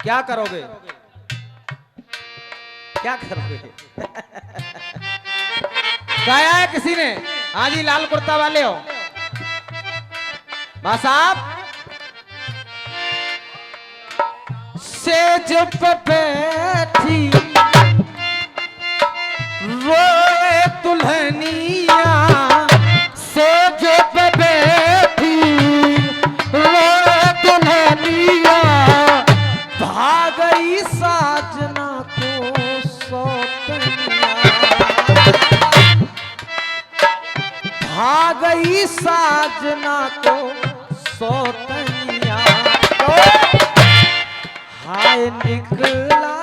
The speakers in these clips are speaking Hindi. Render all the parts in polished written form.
क्या करोगे? क्या करोगे? गाया है किसी ने? हाँ जी, लाल कुर्ता वाले हो बा साहब। सेज पे बैठी रोए दुल्हनिया, सेज पे बैठी रोए दुल्हनिया, भाग गई साजना को सौतनिया, भाग गई साजना को सौतनिया। हाय निकला,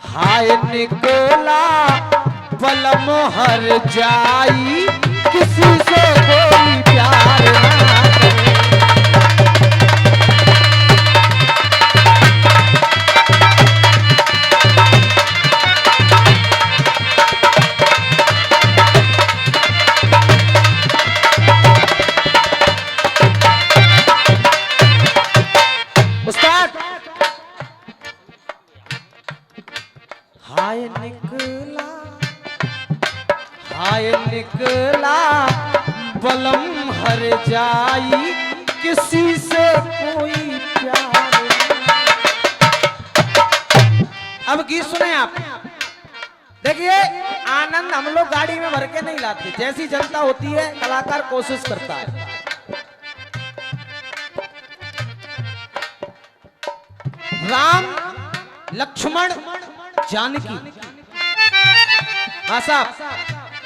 हाय निकला बलम हर जाई, किसी से कोई प्यार ना करे। हाय निकला, हाय निकला बलम हर जाई, किसी से कोई प्यार नहीं। अब गीत सुने आप। देखिए, आनंद हम लोग गाड़ी में भर के नहीं लाते, जैसी जनता होती है कलाकार कोशिश करता है। राम, लक्ष्मण, जानकी, हाँ साहब,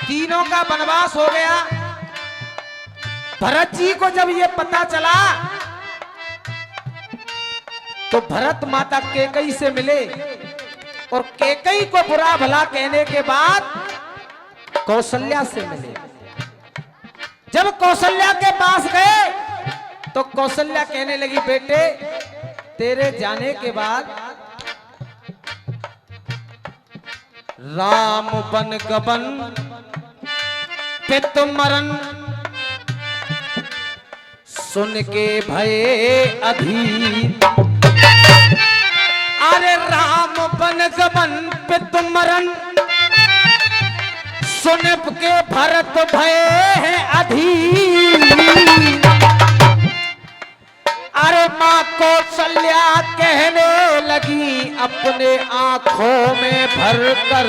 तीनों का वनवास हो गया। भरत जी को जब ये पता चला तो भरत माता कैकेयी से मिले और कैकेयी को बुरा भला कहने के बाद कौशल्या से मिले। जब कौशल्या के पास गए तो कौशल्या कहने लगी, बेटे तेरे जाने के बाद राम बन गबन पित मरण, सुन के भये अधीर। अरे राम बन गबन पित मरण, सुन के भरत भये है अधीर। अरे माँ कौशल्या कहने लगी अपने आंखों में भरकर,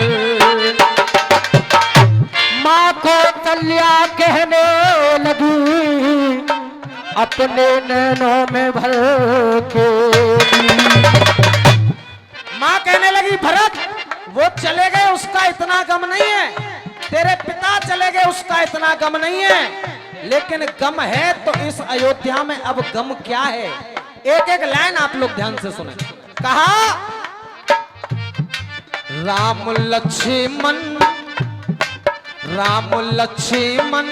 माँ कौशल्या कहने लगी अपने नैनों में भर के। माँ कहने लगी, भरत वो चले गए उसका इतना गम नहीं है, तेरे पिता चले गए उसका इतना गम नहीं है, लेकिन गम है तो इस अयोध्या में अब गम क्या है। एक एक लाइन आप लोग ध्यान से सुने। कहा, राम लक्ष्मण, राम लक्ष्मण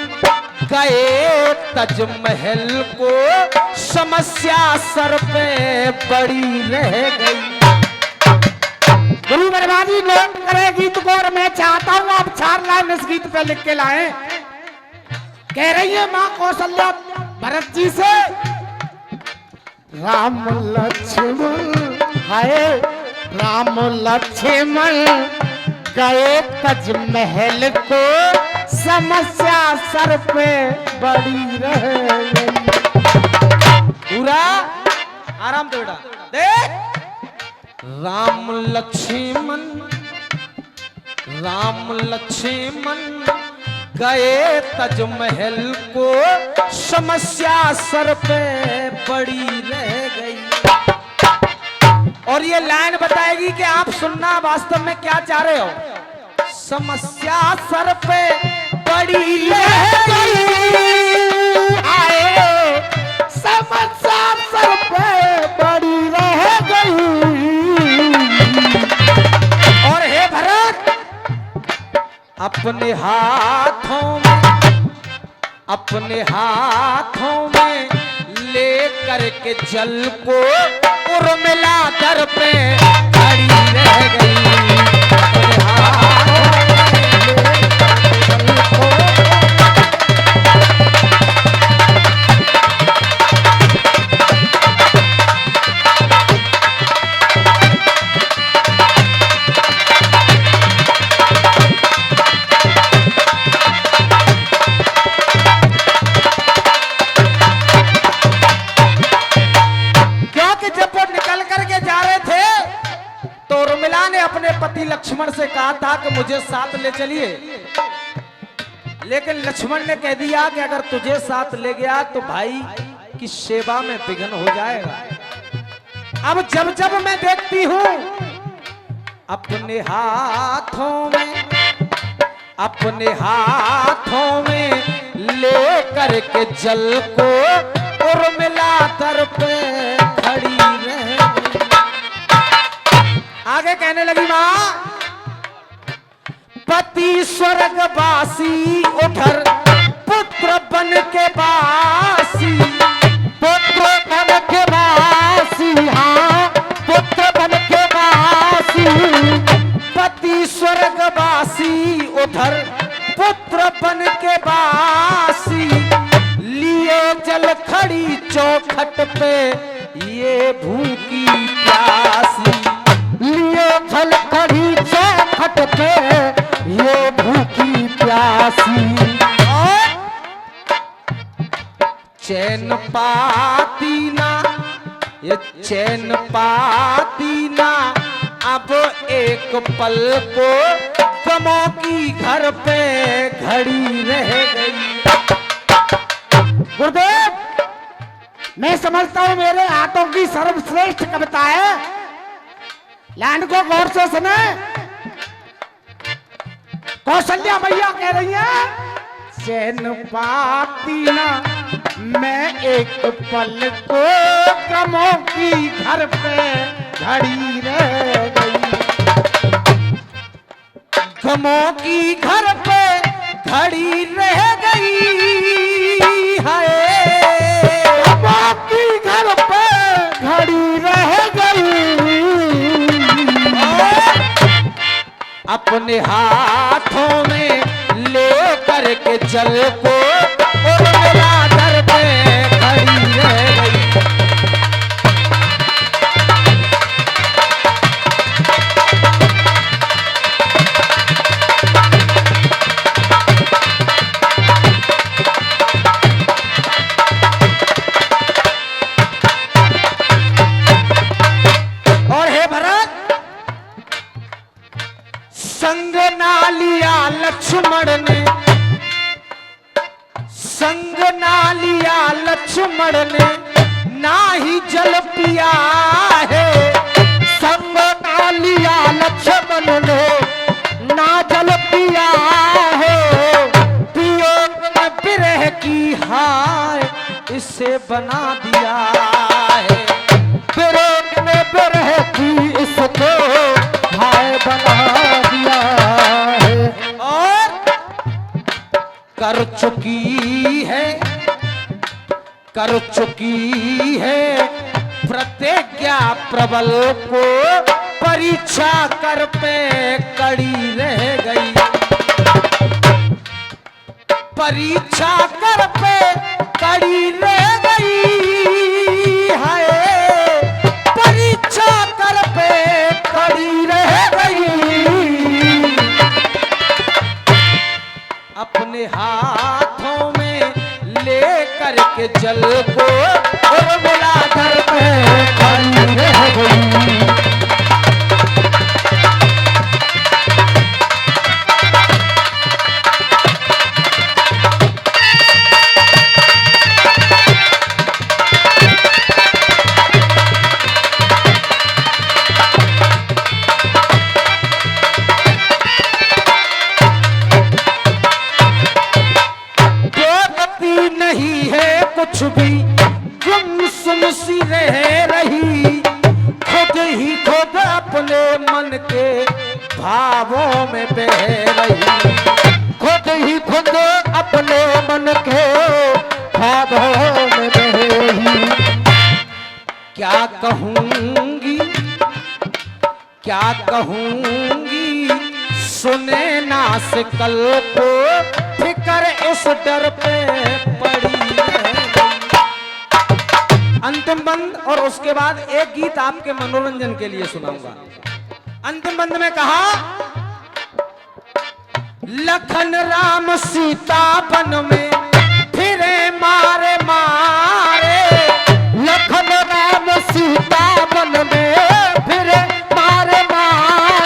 गए तजमहल को, समस्या सर पे बड़ी रह गई। गुरु बर्बादी नोट करे गीत को, और मैं चाहता हूं आप 4 लाइन इस गीत पे लिख के लाएं। कह रही है माँ कौशल्या भरत जी से, राम लक्ष्मण, हाय राम लक्ष्मण गए तजमहल को, समस्या सर पे बड़ी रह गई। पूरा आराम से बेटा देख। राम लक्ष्मण, राम लक्ष्मण गए तजमहल को, समस्या सर पे बड़ी रह गई। और ये लाइन बताएगी कि आप सुनना वास्तव में क्या चाह रहे हो। समस्या सर पे बड़ी रह गई, आए समस्या सर पे बड़ी रह गई। और हे भरत, अपने हाथों में, अपने हाथों में ले करके जल को, उर्मिला दर पे खड़ी रह गई। अपने हाथों में ले करके जल को, मैया ने अपने पति लक्ष्मण से कहा था कि मुझे साथ ले चलिए, लेकिन लक्ष्मण ने कह दिया कि अगर तुझे साथ ले गया तो भाई की सेवा में विघ्न हो जाएगा। अब जब जब मैं देखती हूं अपने हाथों में ले करके जल को उर्मिला दर पे खड़ी रह गई। आगे कहने लगी मां, पति स्वर्गवासी उधर पुत्र बन के बासी, पुत्र बन के बासी, हाँ पुत्र बन के बासी, पति स्वर्गवासी उधर पुत्र बन के बासी, लिए जल खड़ी चौखट पे ये भूखी प्यासी, लिए जल खड़ी चौखट पे ये भूखी प्यासी। और चैन पाती ना, ये चैन पाती ना, अब एक पल को गमों की घर पे घड़ी रह गई। गुरुदेव, मैं समझता हूं मेरे हाथों की सर्वश्रेष्ठ कविता है। लाइन को गौर से सुने। कौशल्या मैया कह रही है, चैन पाती ना मैं एक पल को गमों की घर पे घड़ी रह गई, गमों की घर पे घड़ी रह गई है, गमों की घर पे घड़ी रह गई। अपने हाथों में ले करके जल को उर्मिला दर पे खड़ी रह गई। और हे भरत, संग ना लिया लक्ष्मण ने, संग ना लिया लक्ष्मण ने, ना ही जल पिया है, संग ना लिया लक्ष्मण ने, ना जल पिया है, वियोग में विरह की हाय इसे बना दिया है, वियोग में विरह की इसको हाय बना दिया है। और कर चुकी है प्रतिज्ञा प्रबल को परीक्षा कर पे कड़ी रह गई, परीक्षा कर पे कड़ी रह गई है, परीक्षा कर पे कड़ी रह गई। अपने हाथों में ले करके जल को उर्मिला दर पे खड़ी रह गई। नहीं है कुछ भी गुमसुम सी रह रही, खुद ही खुद अपने मन के भावों में बह रही, खुद ही खुद अपने मन के भावों में बह रही। क्या कहूंगी सुने ना से कल को फिकर इस डर पे पड़ी है। अंतिम बंद और उसके बाद एक गीत आपके मनोरंजन के लिए सुनाऊंगा। अंतिम बंद में कहा, लखन राम सीता वन में फिरे मारे मारे, लखन राम सीता वन में फिरे मारे मारे,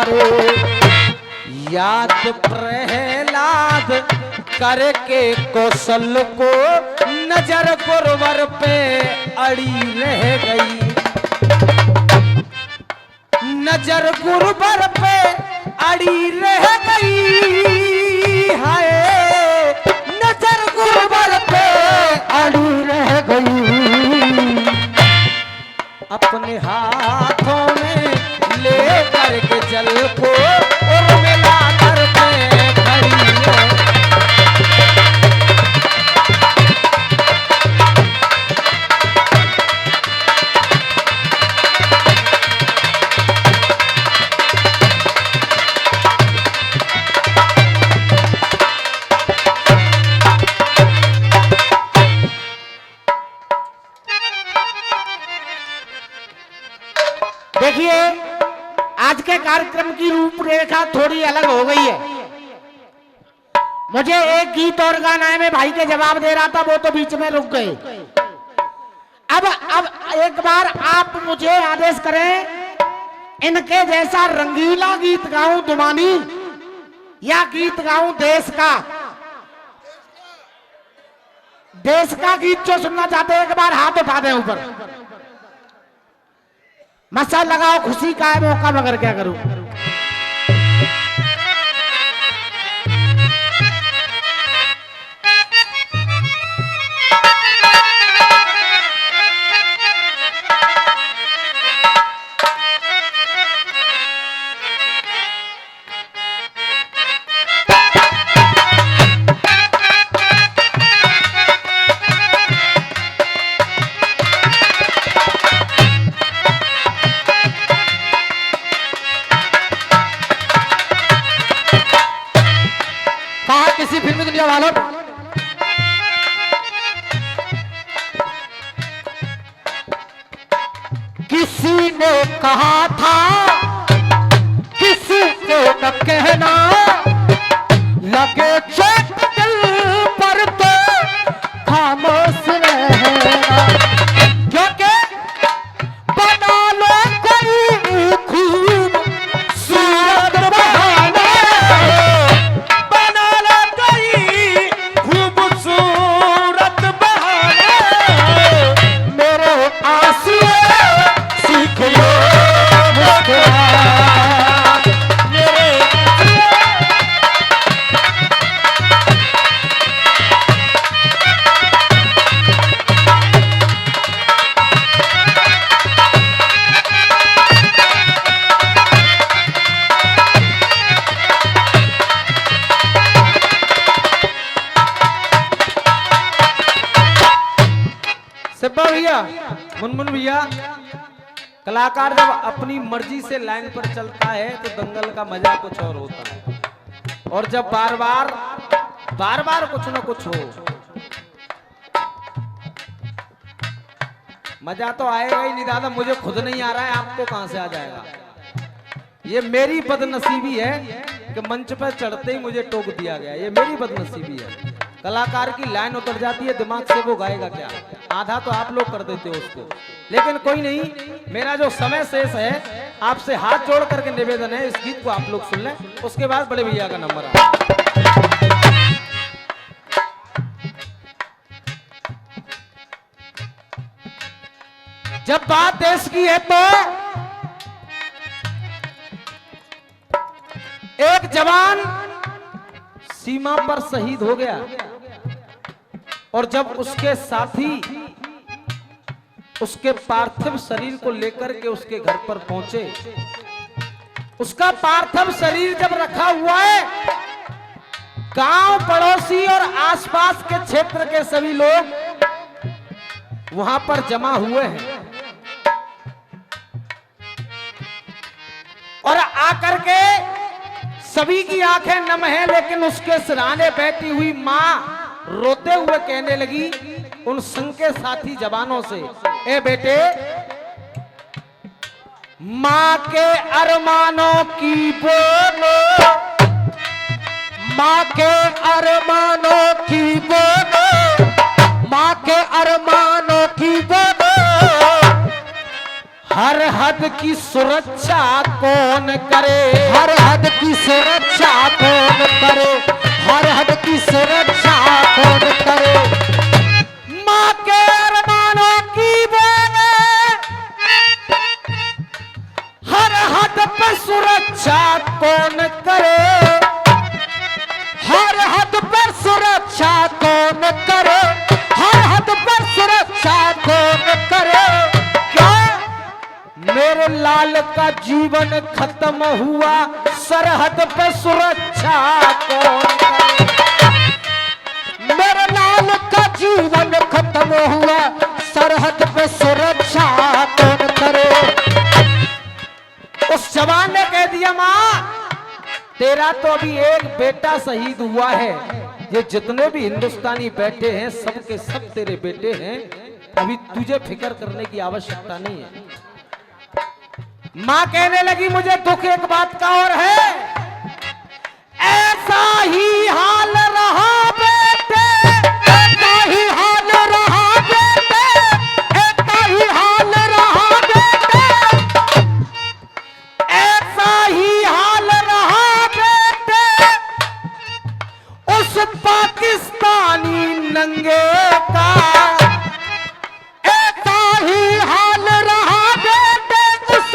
रे। याद प्रहलाद करके कौशल को नजर गुरुवर पे अड़ी रह गई, नजर गुरुवर पे अड़ी रह गई, हाय नजर गुरुवर पे अड़ी रह गई। अपने हाथों में ले करके जल को और मिला कर पे खड़ी है। देखिए आज के कार्यक्रम की रूपरेखा थोड़ी अलग हो गई है। मुझे एक गीत और गाना है, मैं भाई के जवाब दे रहा था, वो तो बीच में रुक गए। अब एक बार आप मुझे आदेश करें, इनके जैसा रंगीला गीत गाऊं दुमानी या गीत गाऊं देश का। देश का गीत जो सुनना चाहते हैं एक बार हाथ उठा दें ऊपर। मसा लगाओ, खुशी का है मौका, मगर क्या करूं। किसी फिल्मी दुनिया वालों, किसी ने कहा था किसी को न कहना, लगे चोट दिल पर तो खामोश रहना, क्योंकि बना लो कोई खूब सूरत बहाना, बना लो कोई खूबसूरत बहाना, मेरे आंसू सीख लो मुस्कुराना, मेरे सिब्बा भैया, मुनमुन भैया, कलाकार जब अपनी मर्जी से लाइन पर चलता है तो दंगल का मजा कुछ और होता है, और जब बार बार कुछ ना कुछ हो, मजा तो आएगा ही नहीं दादा। मुझे खुद नहीं आ रहा है, आपको कहां से आ जाएगा। ये मेरी बदनसीबी है कि मंच पर चढ़ते ही मुझे टोक दिया गया, ये मेरी बदनसीबी है। कलाकार की लाइन उतर जाती है दिमाग से, वो गाएगा क्या, आधा तो आप लोग कर देते हो उसको। लेकिन कोई नहीं, मेरा जो समय शेष है आपसे हाथ जोड़ करके निवेदन है, इस गीत को आप लोग सुन लें, उसके बाद बड़े भैया का नंबर आ। जब बात देश की है तो एक जवान सीमा पर शहीद हो गया, और जब उसके साथी उसके पार्थिव शरीर को लेकर के उसके घर पर पहुंचे, उसका पार्थिव शरीर जब रखा हुआ है, गांव पड़ोसी और आसपास के क्षेत्र के सभी लोग वहां पर जमा हुए हैं, और आकर के सभी की आंखें नम हैं, लेकिन उसके सिरहाने बैठी हुई मां रोते हुए कहने लगी उन संग के साथी जवानों से, ए बेटे, मां के अरमानों की बोलो, माँ के अरमानों की बोलो, माँ के अरमानों की बोलो, हर हद की सुरक्षा कौन करे, हर हद की सुरक्षा कौन करे, हर हद की सुरक्षा कौन करे। माँ के अरमानों की बोले हर हद पर सुरक्षा कौन करे, हर हद पर सुरक्षा कौन करे, हर हद पर सुरक्षा कौन करे। क्या मेरे लाल का जीवन खत्म हुआ, सरहद पे सुरक्षा कौन करे। मेरे लाल का जीवन खत्म हुआ, सरहद पे सुरक्षा कौन करे। उस जवान ने कह दिया माँ तेरा तो अभी एक बेटा शहीद हुआ है, ये जितने भी हिंदुस्तानी बैठे हैं सब के सब तेरे बेटे हैं, अभी तुझे फिक्र करने की आवश्यकता नहीं है। माँ कहने लगी मुझे दुख एक बात का और है, ऐसा ही हाल रहा बेटे, ऐसा ही हाल रहा बेटे, ऐसा ही हाल रहा बेटे, ऐसा ही हाल रहा बेटे उस पाकिस्तानी नंगे का, ऐसा ही हाल रहा बेटे उस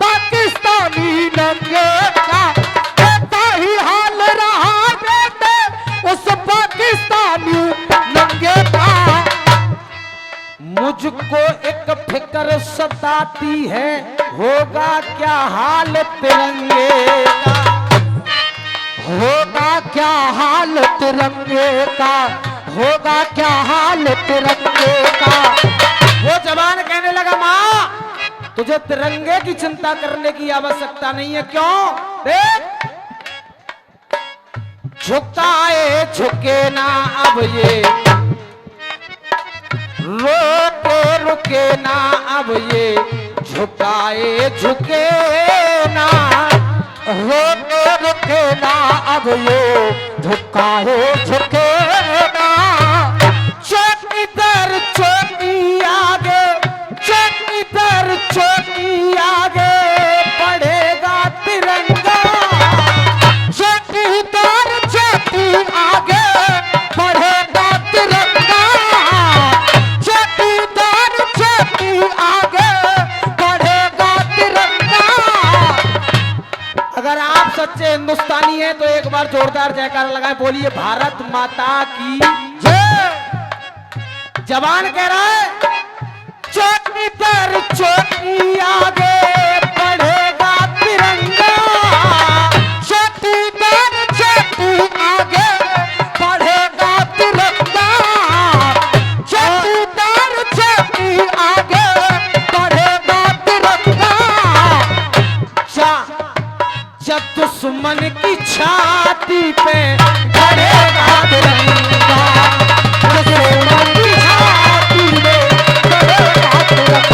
पाकिस्तानी नंगे का, ऐसा ही हाल रहा बेटे उस पाकिस्तानी नंगे का। मुझको एक फिक्र सताती है, होगा क्या हाल तिरंगे का, होगा क्या हाल तिरंगे का, होगा क्या हाल तिरंगे का। वो जवान कहने लगा माँ तुझे तिरंगे की चिंता करने की आवश्यकता नहीं है। क्यों? देख झुकाए झुके ना अब ये, रोके रुके ना अब ये, झुकाए झुके ना, रोके रुके ना अब ये, झुकाए झुके ना। चौकी दर चौकी आगे, चौकी दर चौकी आगे बढ़ेगा तिरंगा, चौकी दर चौकी आगे बढ़ेगा तिरंगा, चौकी दर चौकी आगे बढ़ेगा तिरंगा। अगर आप सच्चे हिंदुस्तानी हैं तो एक बार जोरदार जयकारा लगाएं, बोलिए भारत माता की जय। जवान कह रहा है चौकी दर चौकी आगे बढ़ेगा तिरंगा, चौकी दर चौकी आगे बढ़ेगा तिरंगा, चौकी दर चौकी आगे बढ़ेगा तिरंगा। जब दुश्मन की छाती पे बढ़ेगा तिरंगा, दुश्मन की छाती में बढ़ेगा तिरंगा।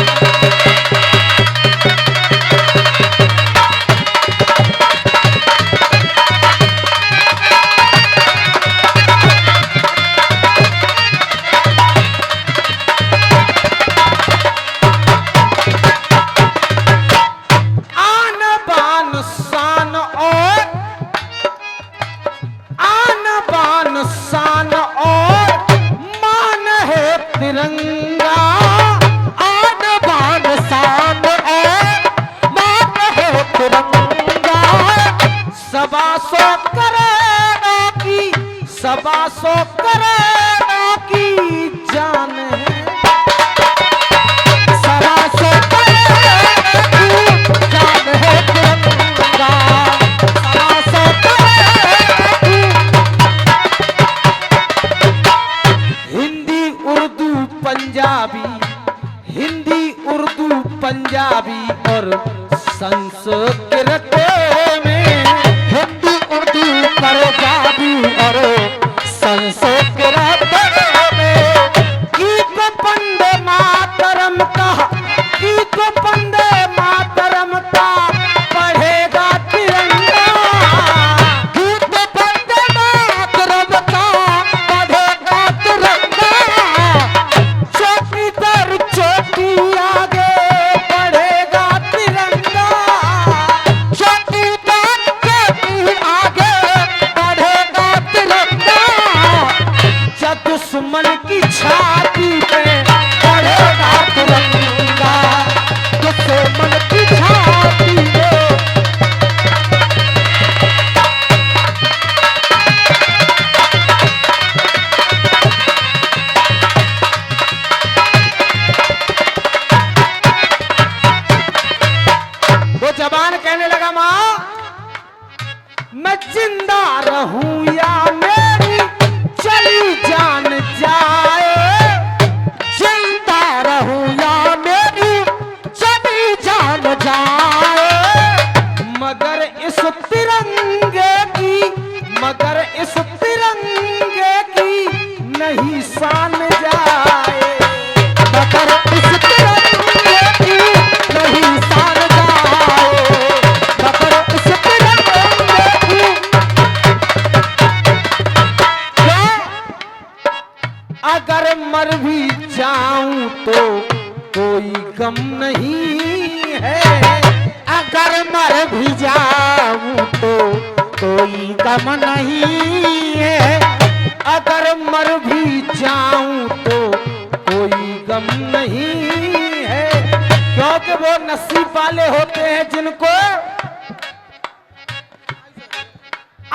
आन बान शान और आन बान शान और मान है तिरंगा, आन बान शान और मान है तिरंगा। सबा सौ करोड़ों की, सबा सौ करोड़ों की जान है, सवा सौ करोड़ की जान है तिरंगा, सवा सौ करोड़ की। हिंदी उर्दू पंजाबी, हिंदी उर्दू पंजाबी और संस्कृत में, हिंदी उर्दू पंजाबी और संस्कृत मैं जिंदा रहूं या मेरी चली जान जाए, जिंदा रहूं या मेरी चली जान जाए, मगर इस तिरंगे की, मगर इस तिरंगे की नहीं शान जाए, मगर इस तिरंगे की नहीं शान जाए, मगर इस तिरंगे की अगर मर भी जाऊं तो कोई गम नहीं है, अगर मर भी जाऊं तो कोई गम नहीं है, अगर मर भी जाऊं तो कोई गम नहीं है, क्योंकि वो नसीब वाले होते हैं जिनको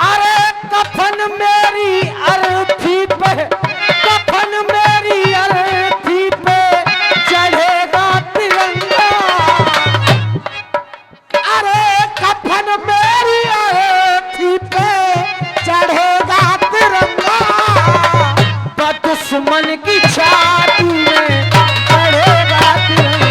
अरे कफन मेरी अर्थी पे, कफन मेरी अर्थी पे चढ़ेगा तिरंगा, अरे कफन मेरी अर्थी पे चढ़ेगा तिरंगा, दुश्मन की छाती में चढ़ेगा तिरंगा।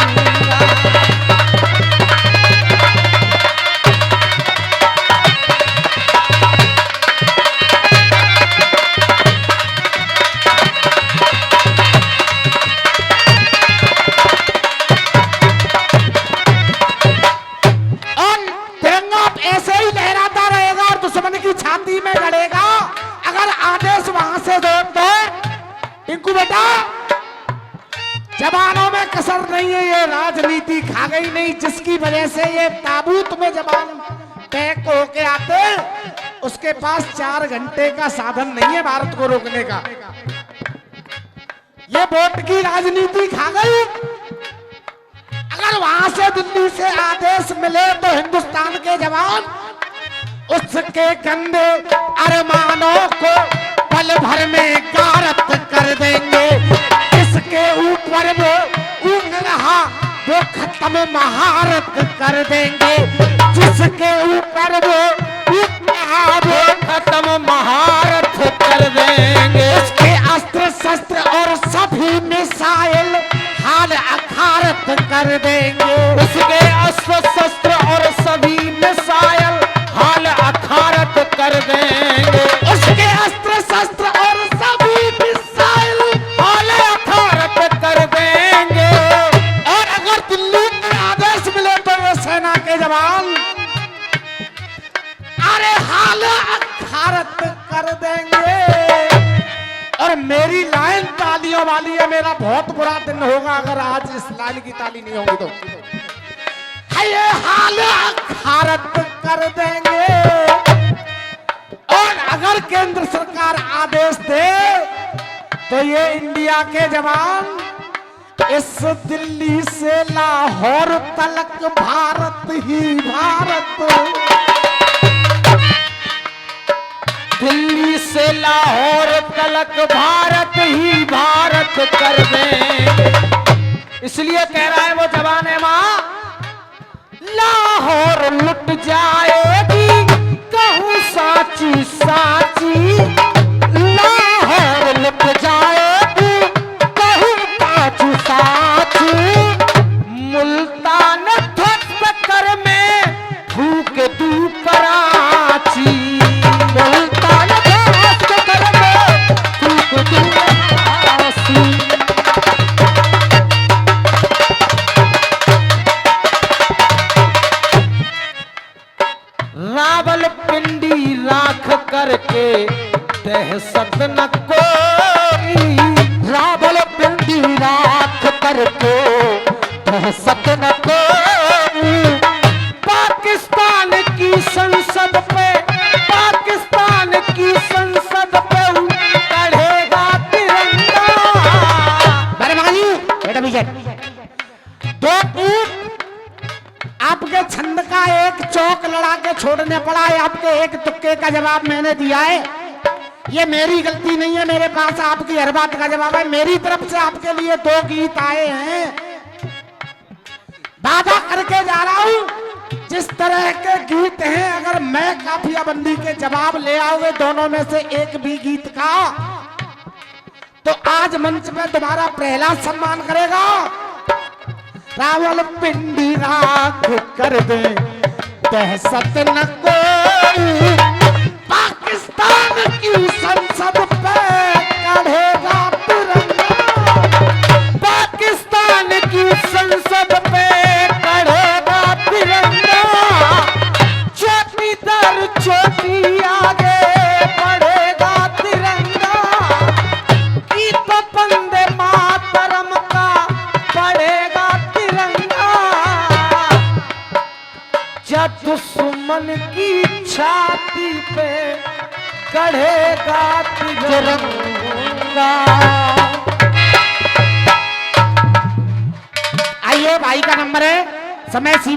और तिरंगा ऐसे ही लहराता रहेगा और दुश्मन की छाती में गड़ेगा अगर आदेश वहां से दो तो। टिंकू बेटा, जवानों में कसर नहीं है, ये राजनीति खा गई नहीं, जिसकी वजह से ये ताबूत में जवान पैक होके आते, उसके पास 4 घंटे का साधन नहीं है भारत को रोकने का। ये वोट की राजनीति खा गई। अगर वहां से दिल्ली से आदेश मिले तो हिंदुस्तान के जवान उसके कंधे अरमानों को पल भर में गारत कर देंगे। इसके ऊपर वो उड़ रहा वो खत्म महारत कर देंगे, जिसके ऊपर वो उड़ रहा वो खत्म महारत कर देंगे। उसके अस्त्र शस्त्र और सभी मिसाइल हाल अखारत कर देंगे। उसके अस्त्र शस्त्र और सभी मिसाइल हाल अखारत कर देंगे। उसके अस्त्र शस्त्र और सभी मिसाइल हाल अखारत कर देंगे। और अगर दिल्ली में आदेश मिले तो ये सेना के जवान अरे हाल अखारत कर देंगे। और मेरी लाइन तालियों वाली है, मेरा बहुत बुरा दिन होगा अगर आज इस लाइन की ताली नहीं होगी तो। है ये हाल अखारत कर देंगे। और अगर केंद्र सरकार आदेश दे तो ये इंडिया के जवान इस दिल्ली से लाहौर तलक भारत ही भारत, दिल्ली से लाहौर तलक भारत ही भारत कर देंगे। इसलिए कह रहा है वो जवान है मां, लाहौर लुट जाएगी कहूं साची साची, लाहौर लुट जाएगी कहूं साची साची, मुल्तान ध्वस्त कर में फूक दू कराची, मुल्तान ध्वस्त कर में फूक दू कराची। रावलपिंडी राख करके दहशत न कोई, रावलपिंडी राख करके दहशत न कोई, पाकिस्तान की संसद पे, पाकिस्तान की संसद पे चढ़ेगा तिरंगा। बेटा विजय, 2 फुट आपके छंद का एक चौक लड़ा के छोड़ने पड़ा है। आपके एक तुक्के का जवाब मैंने दिया है, ये मेरी गलती नहीं है, मेरे पास आपकी हर बात का जवाब है। मेरी तरफ से आपके लिए 2 गीत आए हैं, वादा करके जा रहा हूं जिस तरह के गीत हैं, अगर मैं काफिया बंदी के जवाब ले आओगे दोनों में से एक भी गीत का, तो आज मंच में तुम्हारा प्रहलाद सम्मान करेगा। रावल पिंडी राख कर दे, दहशत न कोई, पाकिस्तान की संसद पे चढ़ेगा तिरंगा, पाकिस्तान की संसद पे चढ़ेगा तिरंगा, चोटी दर चोटी आगे बढ़ेगा तिरंगा, गीत वंदे मातरम का बढ़ेगा तिरंगा, जब दुश्मन की छाती पे चढ़ेगा तिरंगा। आइए भाई का नंबर है, समय सीमा